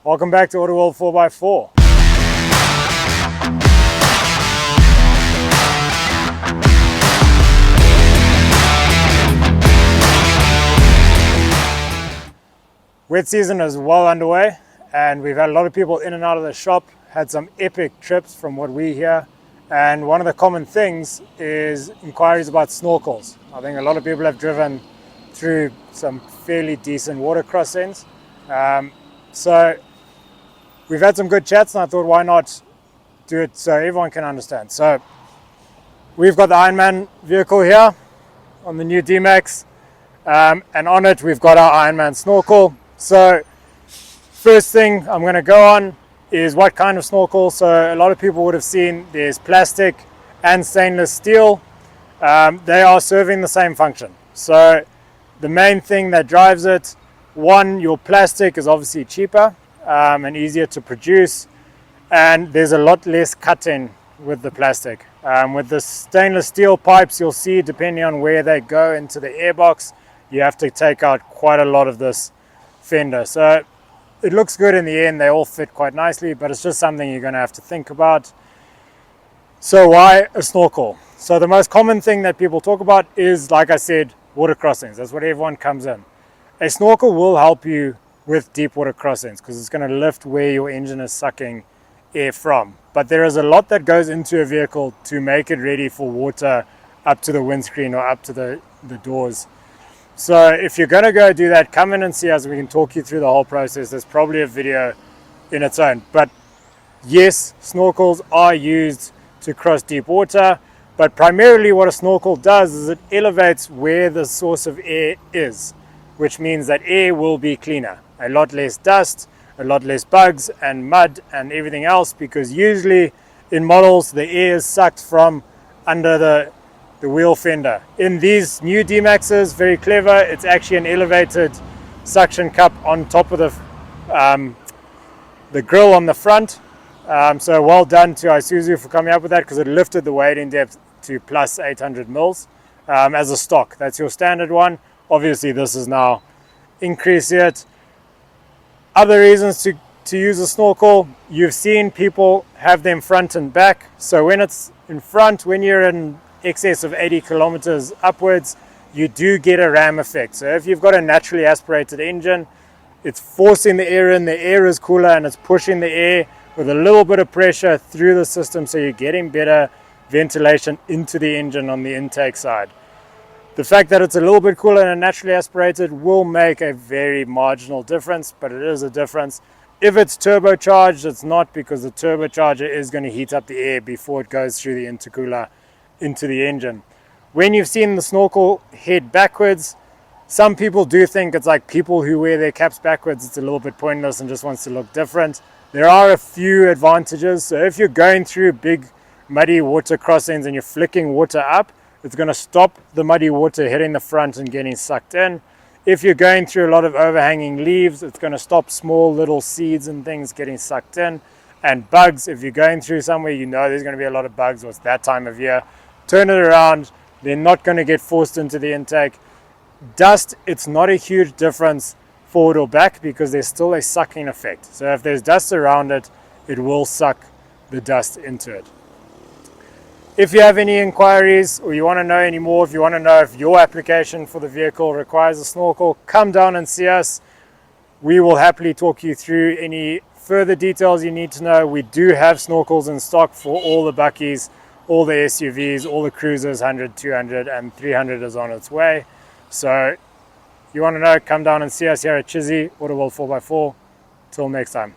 Welcome back to Autoworld 4x4. Wet season is well underway and we've had a lot of people in and out of the shop, had some epic trips from what we hear, and one of the common things is inquiries about snorkels. I think a lot of people have driven through some fairly decent water crossings. So we've had some good chats and I thought why not do it so everyone can understand. So we've got the Ironman vehicle here on the new D-Max, and on it we've got our Ironman snorkel. So first thing I'm going to go on is what kind of snorkel. So a lot of people would have seen there's plastic and stainless steel. They are serving the same function. So the main thing that drives it, one, your plastic is obviously cheaper and easier to produce, and there's a lot less cutting with the plastic. With the stainless steel pipes, you'll see depending on where they go into the airbox, you have to take out quite a lot of this fender. So it looks good in the end, they all fit quite nicely, but it's just something you're going to have to think about. So why a snorkel? So the most common thing that people talk about is, like I said, water crossings. That's what everyone comes in. A snorkel will help you with deep water crossings because it's going to lift where your engine is sucking air from. But there is a lot that goes into a vehicle to make it ready for water up to the windscreen or up to the doors. So if you're going to go do that, come in and see us. We can talk you through the whole process. There's probably a video in its own. But yes, snorkels are used to cross deep water. But primarily what a snorkel does is it elevates where the source of air is, which means that air will be cleaner. A lot less dust, a lot less bugs and mud and everything else, because usually in models the air is sucked from under the wheel fender. In these new D-Maxes, very clever, it's actually an elevated suction cup on top of the grill on the front. So well done to Isuzu for coming up with that, because it lifted the weight in depth to plus 800 mils as a stock. That's your standard one. Obviously this is now increase it. Other reasons to use a snorkel, you've seen people have them front and back. So when it's in front, when you're in excess of 80 kilometers upwards, you do get a ram effect. So if you've got a naturally aspirated engine, it's forcing the air in, the air is cooler and it's pushing the air with a little bit of pressure through the system, so you're getting better ventilation into the engine on the intake side. The fact that it's a little bit cooler and naturally aspirated will make a very marginal difference, but it is a difference. If it's turbocharged, it's not, because the turbocharger is going to heat up the air before it goes through the intercooler into the engine. When you've seen the snorkel head backwards, some people do think it's like people who wear their caps backwards, it's a little bit pointless and just wants to look different. There are a few advantages. So if you're going through big muddy water crossings and you're flicking water up, it's going to stop the muddy water hitting the front and getting sucked in. If you're going through a lot of overhanging leaves, it's going to stop small little seeds and things getting sucked in. And bugs, if you're going through somewhere you know there's going to be a lot of bugs, or it's that time of year, turn it around, they're not going to get forced into the intake. Dust, it's not a huge difference forward or back, because there's still a sucking effect. So if there's dust around it, it will suck the dust into it. If you have any inquiries or you want to know any more, if you want to know if your application for the vehicle requires a snorkel, come down and see us. We will happily talk you through any further details you need to know. We do have snorkels in stock for all the bakkies, all the SUVs, all the cruisers, 100, 200 and 300 is on its way. So if you want to know, come down and see us here at Chizzy, Autoworld 4x4. Till next time.